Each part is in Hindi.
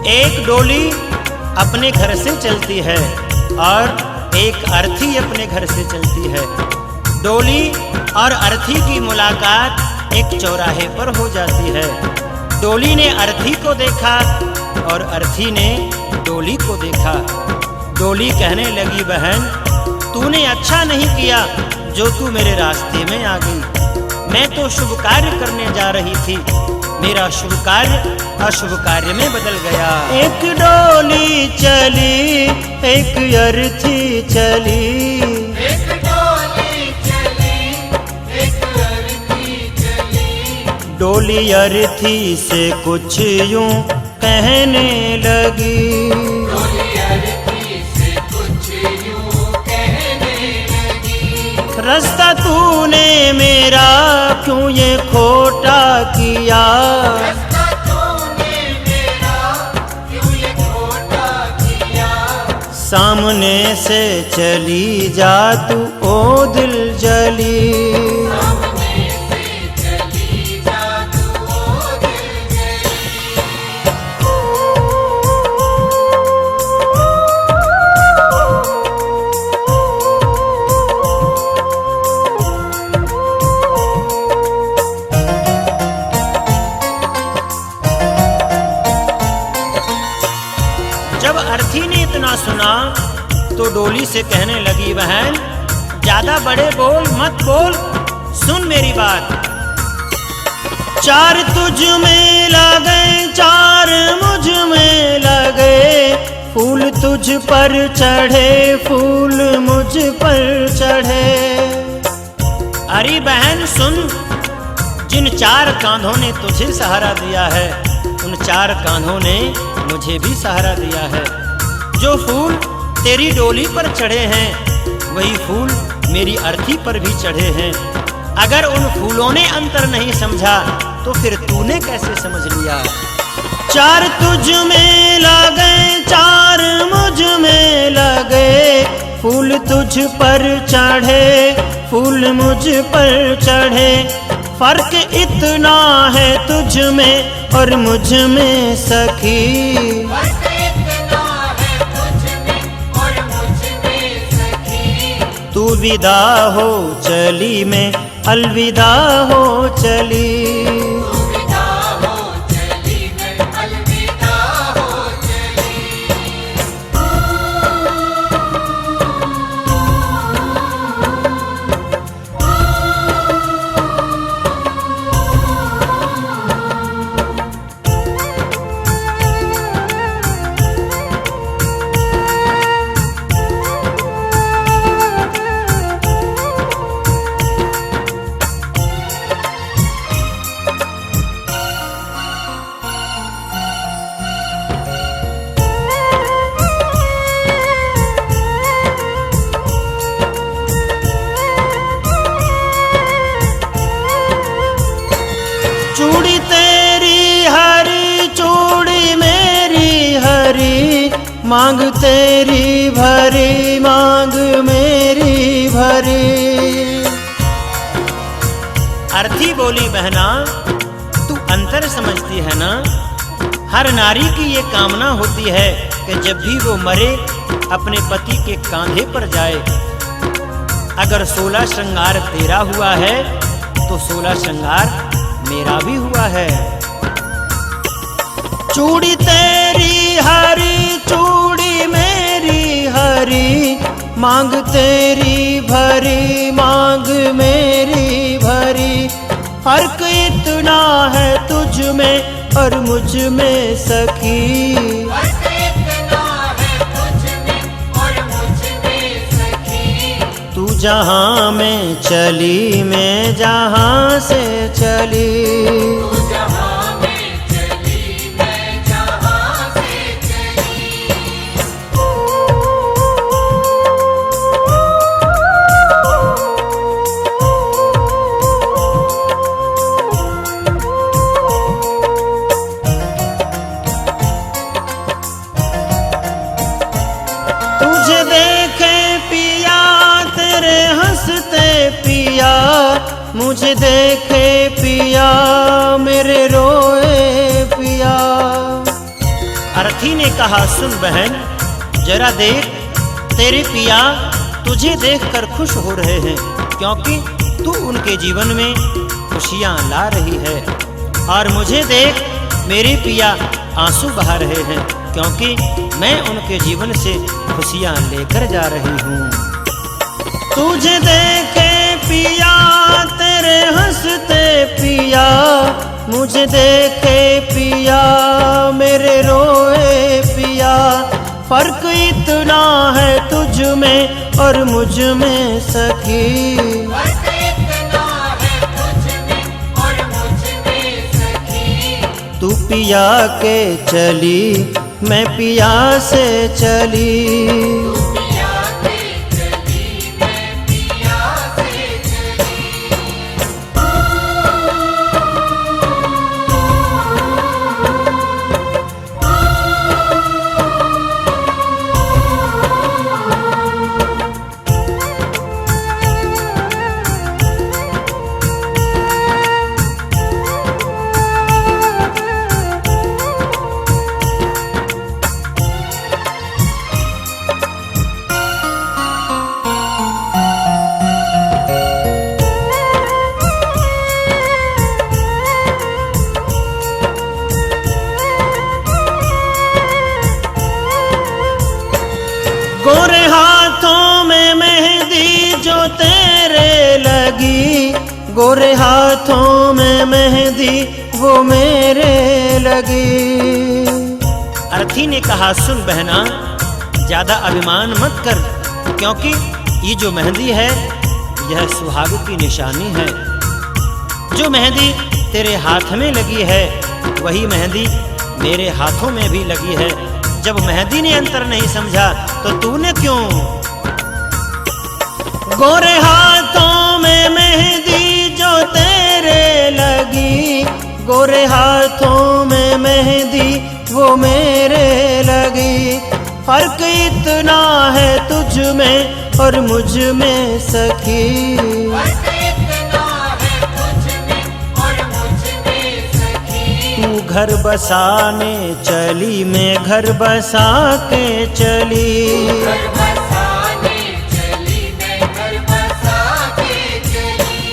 एक डोली अपने घर से चलती है और एक अर्थी अपने घर से चलती है। डोली और अर्थी की मुलाकात एक चौराहे पर हो जाती है। डोली ने अर्थी को देखा और अर्थी ने डोली को देखा। डोली कहने लगी, बहन तूने अच्छा नहीं किया जो तू मेरे रास्ते में आ गई। मैं तो शुभ कार्य करने जा रही थी, मेरा शुभ कार्य अशुभ कार्य में बदल गया। एक डोली चली एक अर्थी चली, एक डोली चली एक अर्थी चली। डोली अर्थी से कुछ यूं कहने लगी, डोली अर्थी से कुछ यूं कहने लगी। रास्ता तूने मेरा क्यों ये खोटा किया। रास्ता तूने मेरा क्यों ये खोटा किया। सामने से चली जा तू ओ दिल जली, सामने से चली जा तू ओ दिल जली। जब अर्थी ने इतना सुना तो डोली से कहने लगी, बहन ज्यादा बड़े बोल मत बोल, सुन मेरी बात। चार तुझ में लगे चार मुझ में लगे, फूल तुझ पर चढ़े फूल मुझ पर चढ़े। अरे बहन सुन, जिन चार कांधों ने तुझे सहारा दिया है उन चार कांधों ने मुझे भी सहारा दिया है। जो फूल तेरी डोली पर चढ़े हैं वही फूल मेरी अर्थी पर भी चढ़े हैं। अगर उन फूलों ने अंतर नहीं समझा तो फिर तूने कैसे समझ लिया। चार तुझ में लगे चार मुझ में लगे, फूल तुझ पर चढ़े फूल मुझ पर चढ़े। फर्क इतना है तुझ में और मुझ में सखी, फर्क इतना है तुझ में और मुझ में सखी। तू विदा हो चली मैं अलविदा हो चली। तू विदा हो चली मैं अलविदा हो चली। चूड़ी तेरी हरी चूड़ी मेरी हरी, मांग तेरी भरी मांग मेरी भरी। अर्थी बोली, बहना तू अंतर समझती है ना। हर नारी की ये कामना होती है कि जब भी वो मरे अपने पति के कांधे पर जाए। अगर 16 श्रृंगार तेरा हुआ है तो 16 श्रृंगार मेरा भी हुआ है। चूड़ी तेरी हरी चूड़ी मेरी हरी, मांग तेरी भरी मांग मेरी भरी। फर्क इतना है तुझ में और मुझ में सखी, फर्क इतना है तुझ में और मुझ में सखी। तू जहाँ में चली मैं जहाँ से चली। तू जहाँ में चली मैं जहाँ से चली। तुझे देखे पिया तेरे हंसते पिया, मुझे देखे पिया मेरे रोए पिया। अर्थी ने कहा, सुन बहन, जरा देख, तेरे पिया तुझे देखकर खुश हो रहे हैं, क्योंकि तू उनके जीवन में खुशियां ला रही है। और मुझे देख, मेरे पिया आंसू बहा रहे हैं, क्योंकि मैं उनके जीवन से खुशियां लेकर जा रही हूँ। तुझे देखे पिया तेरे हंसते पिया, मुझे देखे पिया मेरे रोए पिया। फर्क इतना है तुझ में और मुझ में सखी, फर्क इतना है तुझ में और मुझ में सखी। तू पिया के चली, मैं पिया से चली। पिया के चली, मैं पिया से चली। गोरे हाथों में मेहंदी जो तेरे लगी, गोरे हाथों में मेहंदी वो मेरे लगी। अर्थी ने कहा, सुन बहना, ज्यादा अभिमान मत कर, क्योंकि ये जो मेहंदी है यह सुहाग की निशानी है। जो मेहंदी तेरे हाथ में लगी है वही मेहंदी मेरे हाथों में भी लगी है। जब मेहंदी ने अंतर नहीं समझा तो तूने क्यों? गोरे हाथों में मेहंदी जो तेरे लगी, गोरे हाथों में मेहंदी वो मेरे लगी। फर्क इतना है तुझ में और मुझ में सखी, फर्क इतना है तुझ में और मुझ में सखी। तू घर बसाने चली, मैं घर बसा के चली। घर बसाने चली, मैं घर बसा के चली।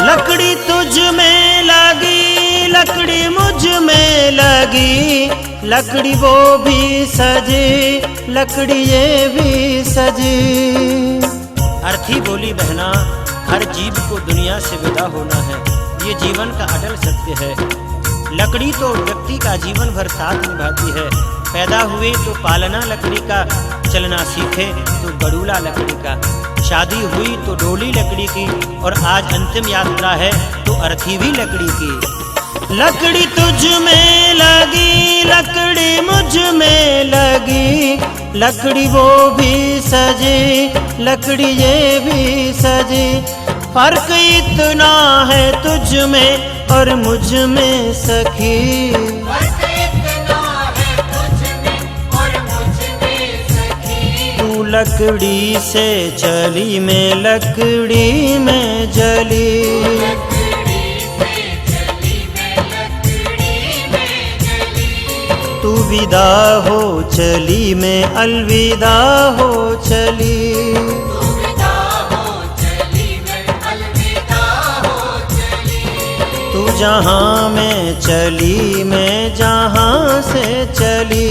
लकड़ी तुझ में लगी, लकड़ी मुझ में लगी, लकड़ी वो भी सजी, लकड़ी ये भी सजी। अर्थी बोली, बहना, हर जीव को दुनिया से विदा होना है, ये जीवन का अटल सत्य है। लकड़ी तो व्यक्ति का जीवन भर साथ निभाती है। पैदा हुए तो पालना लकड़ी का, चलना सीखे तो गड़ूला लकड़ी का, शादी हुई तो डोली लकड़ी की, और आज अंतिम यात्रा है तो अर्थी भी लकड़ी की। लकड़ी तुझ में लगी, लकड़ी मुझ में लगी, लकड़ी वो भी सजी, लकड़ी ये भी सजी। फर्क इतना है तुझ में और मुझ में सखी, फर्क इतना है तुझ में और मुझ में सखी। तू लकड़ी से चली, मैं लकड़ी में जली। लकड़ी से चली, मैं लकड़ी में जली। तू विदा हो चली, मैं अलविदा हो चली। तू विदा हो चली, मैं अलविदा हो चली। तू जहाँ में चली, मैं जहाँ से चली।